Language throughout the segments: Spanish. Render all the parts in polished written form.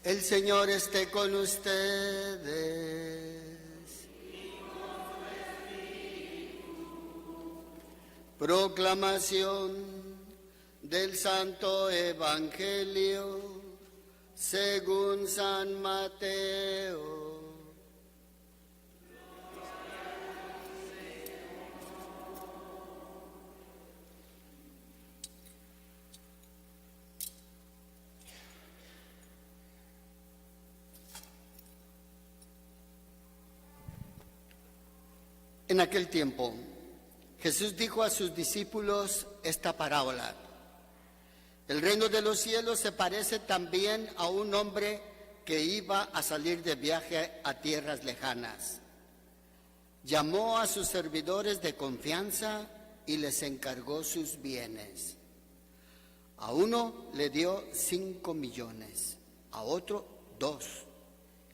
El Señor esté con ustedes. Proclamación del Santo Evangelio según San Mateo. En aquel tiempo, Jesús dijo a sus discípulos esta parábola. El reino de los cielos se parece también a un hombre que iba a salir de viaje a tierras lejanas. Llamó a sus servidores de confianza y les encargó sus bienes. A uno le dio 5 millones, a otro 2,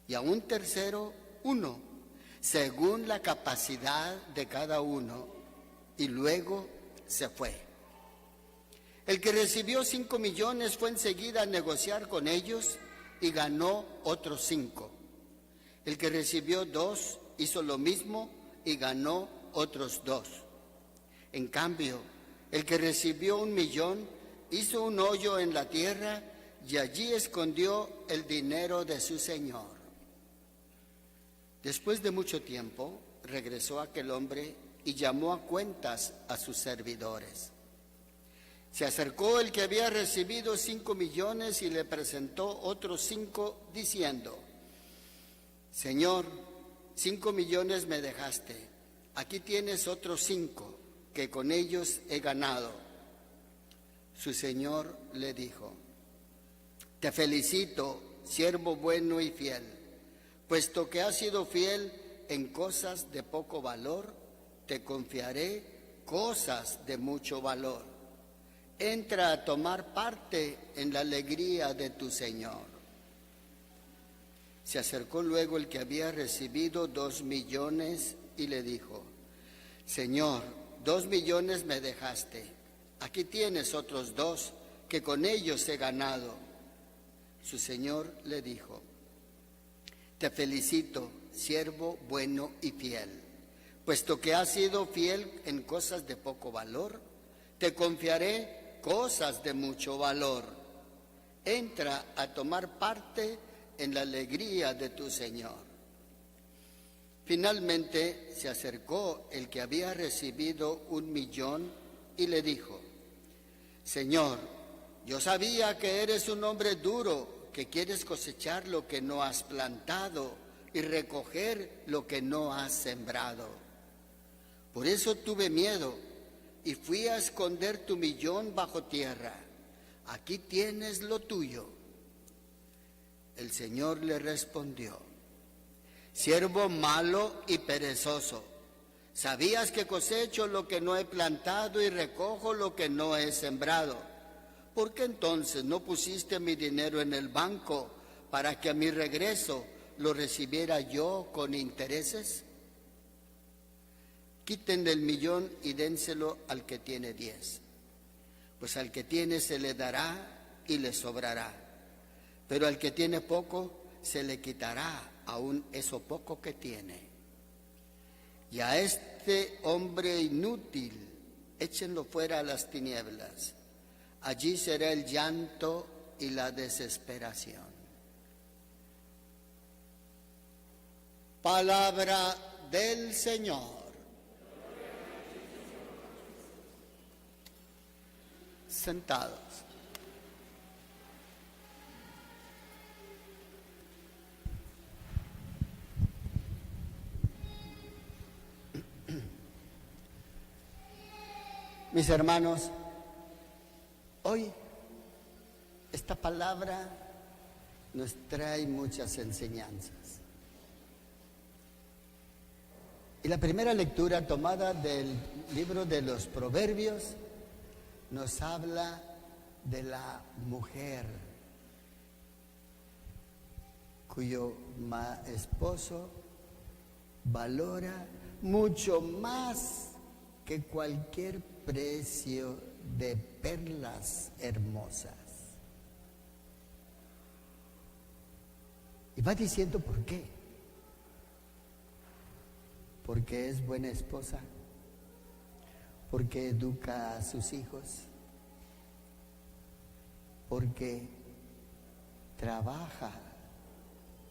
y a un tercero 1, según la capacidad de cada uno, y luego se fue. El que recibió 5 millones fue enseguida a negociar con ellos y ganó otros 5. El que recibió 2 hizo lo mismo y ganó otros 2. En cambio, el que recibió 1 millón hizo un hoyo en la tierra y allí escondió el dinero de su señor. Después de mucho tiempo, regresó aquel hombre y llamó a cuentas a sus servidores. Se acercó el que había recibido 5 millones y le presentó otros 5, diciendo: Señor, 5 millones me dejaste, aquí tienes otros 5, que con ellos he ganado. Su señor le dijo: Te felicito, siervo bueno y fiel. Puesto que has sido fiel en cosas de poco valor, te confiaré cosas de mucho valor. Entra a tomar parte en la alegría de tu Señor. Se acercó luego el que había recibido 2 millones y le dijo: Señor, 2 millones me dejaste. Aquí tienes otros 2, que con ellos he ganado. Su señor le dijo: Te felicito, siervo bueno y fiel. Puesto que has sido fiel en cosas de poco valor, te confiaré cosas de mucho valor. Entra a tomar parte en la alegría de tu Señor. Finalmente se acercó el que había recibido 1 millón y le dijo: Señor, yo sabía que eres un hombre duro, que quieres cosechar lo que no has plantado y recoger lo que no has sembrado. Por eso tuve miedo y fui a esconder tu millón bajo tierra. Aquí tienes lo tuyo. El Señor le respondió: Siervo malo y perezoso, sabías que cosecho lo que no he plantado y recojo lo que no he sembrado. ¿Por qué entonces no pusiste mi dinero en el banco para que a mi regreso lo recibiera yo con intereses? Quiten el millón y dénselo al que tiene 10. Pues al que tiene se le dará y le sobrará. Pero al que tiene poco se le quitará aún eso poco que tiene. Y a este hombre inútil échenlo fuera a las tinieblas. Allí será el llanto y la desesperación. Palabra del Señor. Sentados. Mis hermanos, hoy esta palabra nos trae muchas enseñanzas. Y la primera lectura tomada del libro de los Proverbios nos habla de la mujer cuyo esposo valora mucho más que cualquier precio de perlas hermosas. Y va diciendo por qué. Porque es buena esposa, porque educa a sus hijos, porque trabaja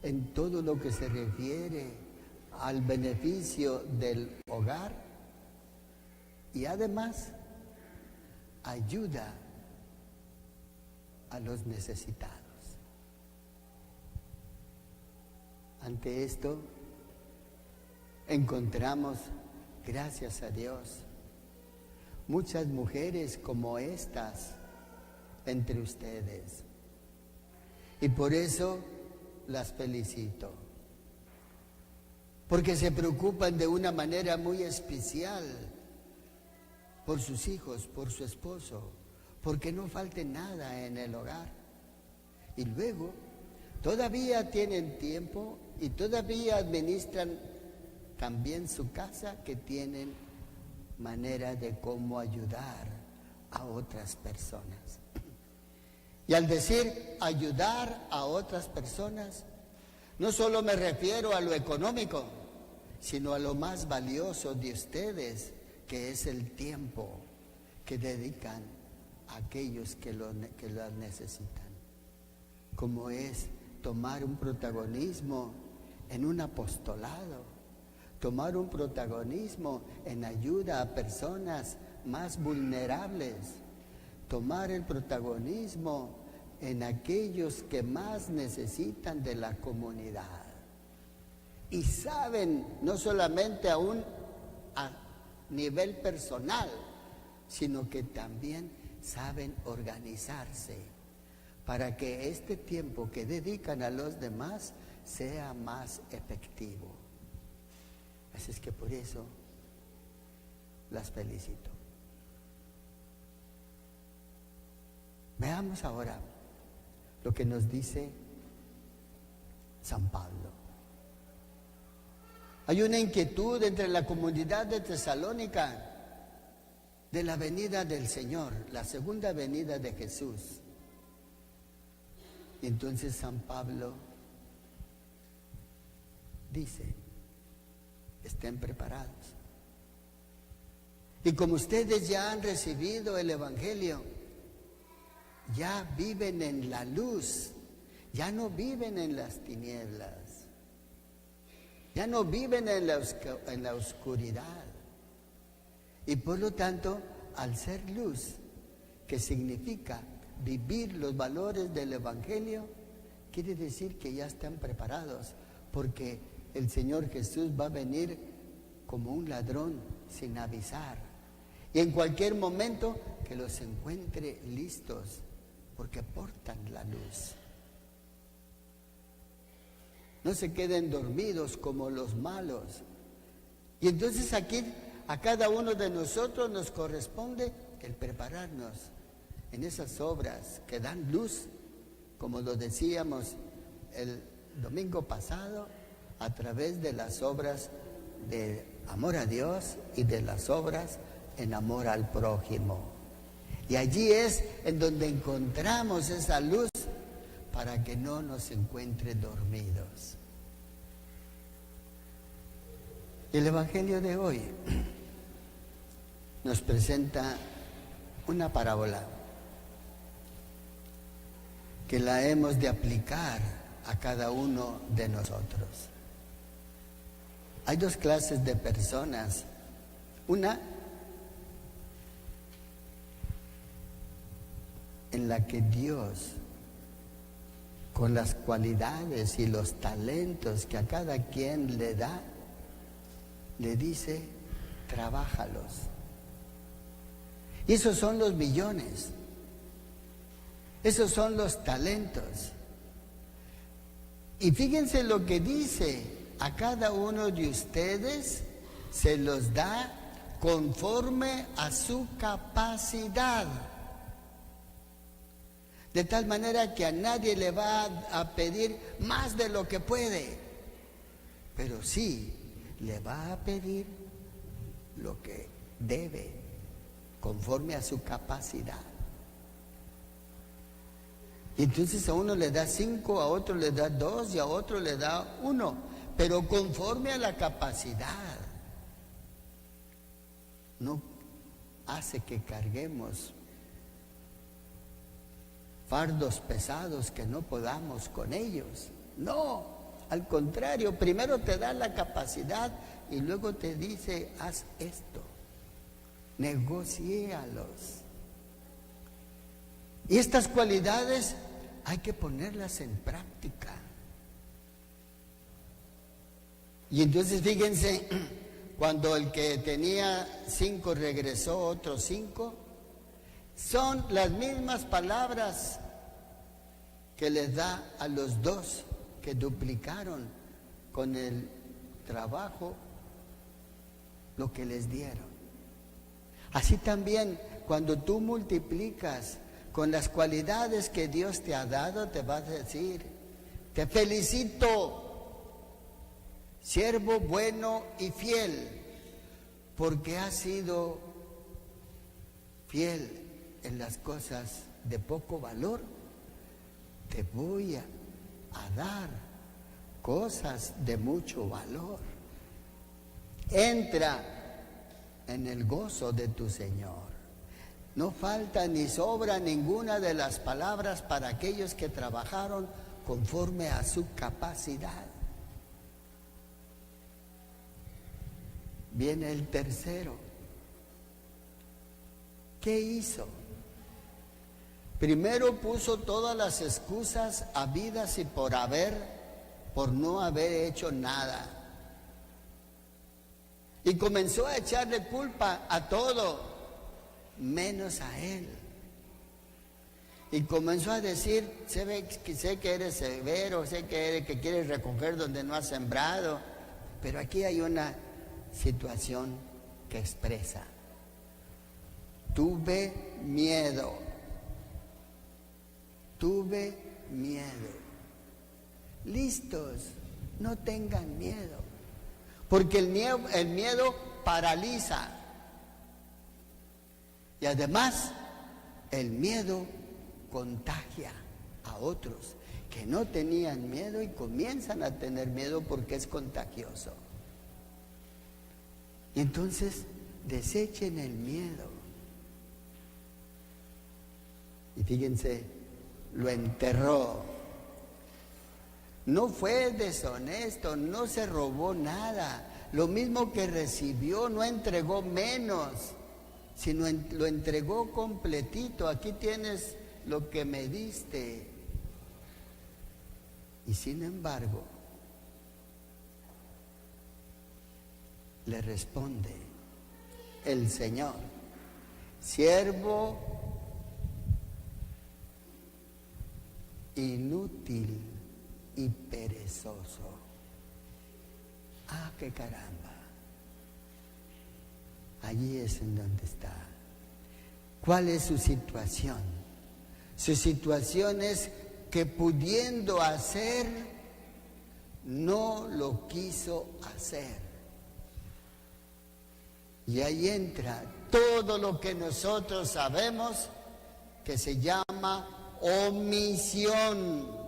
en todo lo que se refiere al beneficio del hogar y además ayuda a los necesitados. Ante esto encontramos, gracias a Dios, muchas mujeres como estas entre ustedes. Y por eso las felicito. Porque se preocupan de una manera muy especial por sus hijos, por su esposo, porque no falte nada en el hogar. Y luego, todavía tienen tiempo y todavía administran también su casa, que tienen manera de cómo ayudar a otras personas. Y al decir ayudar a otras personas, no solo me refiero a lo económico, sino a lo más valioso de ustedes, que es el tiempo que dedican a aquellos que lo necesitan. Como es tomar un protagonismo en un apostolado, tomar un protagonismo en ayuda a personas más vulnerables, tomar el protagonismo en aquellos que más necesitan de la comunidad. Y saben, no solamente aún a nivel personal, sino que también saben organizarse para que este tiempo que dedican a los demás sea más efectivo. Así es que por eso las felicito. Veamos ahora lo que nos dice San Pablo. Hay una inquietud entre la comunidad de Tesalónica de la venida del Señor, la segunda venida de Jesús. Y entonces San Pablo dice: estén preparados. Y como ustedes ya han recibido el Evangelio, ya viven en la luz, ya no viven en las tinieblas, ya no viven en la oscuridad. Y por lo tanto, al ser luz, que significa vivir los valores del Evangelio, quiere decir que ya están preparados, porque el Señor Jesús va a venir como un ladrón sin avisar. Y en cualquier momento que los encuentre listos, porque portan la luz. No se queden dormidos como los malos. Y entonces aquí a cada uno de nosotros nos corresponde el prepararnos en esas obras que dan luz, como lo decíamos el domingo pasado, a través de las obras de amor a Dios y de las obras en amor al prójimo. Y allí es en donde encontramos esa luz para que no nos encuentre dormidos. El Evangelio de hoy nos presenta una parábola que la hemos de aplicar a cada uno de nosotros. Hay dos clases de personas. Una en la que Dios, con las cualidades y los talentos que a cada quien le da, le dice: trabájalos. Y esos son los millones, esos son los talentos. Y fíjense lo que dice: a cada uno de ustedes se los da conforme a su capacidad. De tal manera que a nadie le va a pedir más de lo que puede, pero sí le va a pedir lo que debe, conforme a su capacidad. Y entonces a uno le da 5, a otro le da 2 y a otro le da 1, pero conforme a la capacidad. No hace que carguemos fardos pesados que no podamos con ellos. No, al contrario, primero te da la capacidad y luego te dice, haz esto, negociéalos. Y estas cualidades hay que ponerlas en práctica. Y entonces fíjense, cuando el que tenía 5 regresó otros 5, son las mismas palabras que les da a los 2 que duplicaron con el trabajo lo que les dieron. Así también, cuando tú multiplicas con las cualidades que Dios te ha dado, te va a decir, te felicito, siervo bueno y fiel, porque has sido fiel en las cosas de poco valor, te voy a dar cosas de mucho valor. Entra en el gozo de tu Señor. No falta ni sobra ninguna de las palabras para aquellos que trabajaron conforme a su capacidad. Viene el tercero. ¿Qué hizo? Primero puso todas las excusas habidas y por no haber hecho nada. Y comenzó a echarle culpa a todo, menos a él. Y comenzó a decir, sé que eres severo, sé que quieres recoger donde no has sembrado, pero aquí hay una situación que expresa. Tuve miedo. Listos, no tengan miedo, porque el miedo paraliza. Y además, el miedo contagia a otros que no tenían miedo y comienzan a tener miedo porque es contagioso. Y entonces, desechen el miedo. Y fíjense, lo enterró. No fue deshonesto, no se robó nada. Lo mismo que recibió, no entregó menos, sino lo entregó completito. Aquí tienes lo que me diste. Y sin embargo, le responde el Señor, siervo inútil y perezoso. Ah, qué caramba. Allí es en donde está. ¿Cuál es su situación? Su situación es que pudiendo hacer, no lo quiso hacer. Y ahí entra todo lo que nosotros sabemos que se llama omisión.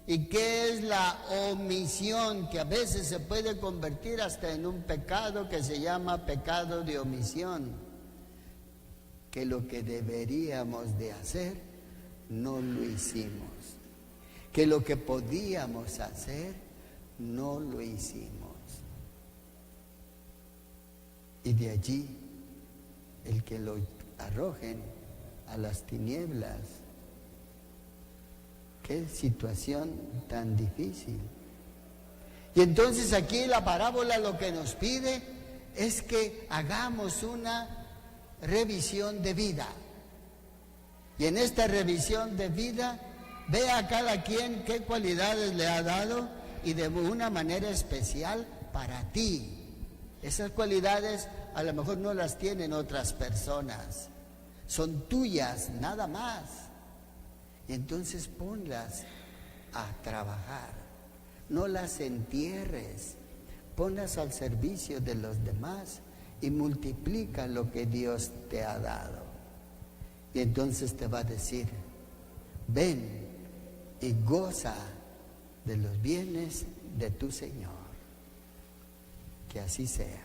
¿Y qué es la omisión? Que a veces se puede convertir hasta en un pecado que se llama pecado de omisión. Que lo que deberíamos de hacer, no lo hicimos. Que lo que podíamos hacer, no lo hicimos. Y de allí, el que lo arrojen a las tinieblas. Qué situación tan difícil. Y entonces aquí la parábola lo que nos pide es que hagamos una revisión de vida. Y en esta revisión de vida, vea a cada quien qué cualidades le ha dado y de una manera especial para ti. Esas cualidades a lo mejor no las tienen otras personas, son tuyas nada más. Y entonces ponlas a trabajar, no las entierres, ponlas al servicio de los demás y multiplica lo que Dios te ha dado. Y entonces te va a decir, ven y goza de los bienes de tu Señor. Que así sea.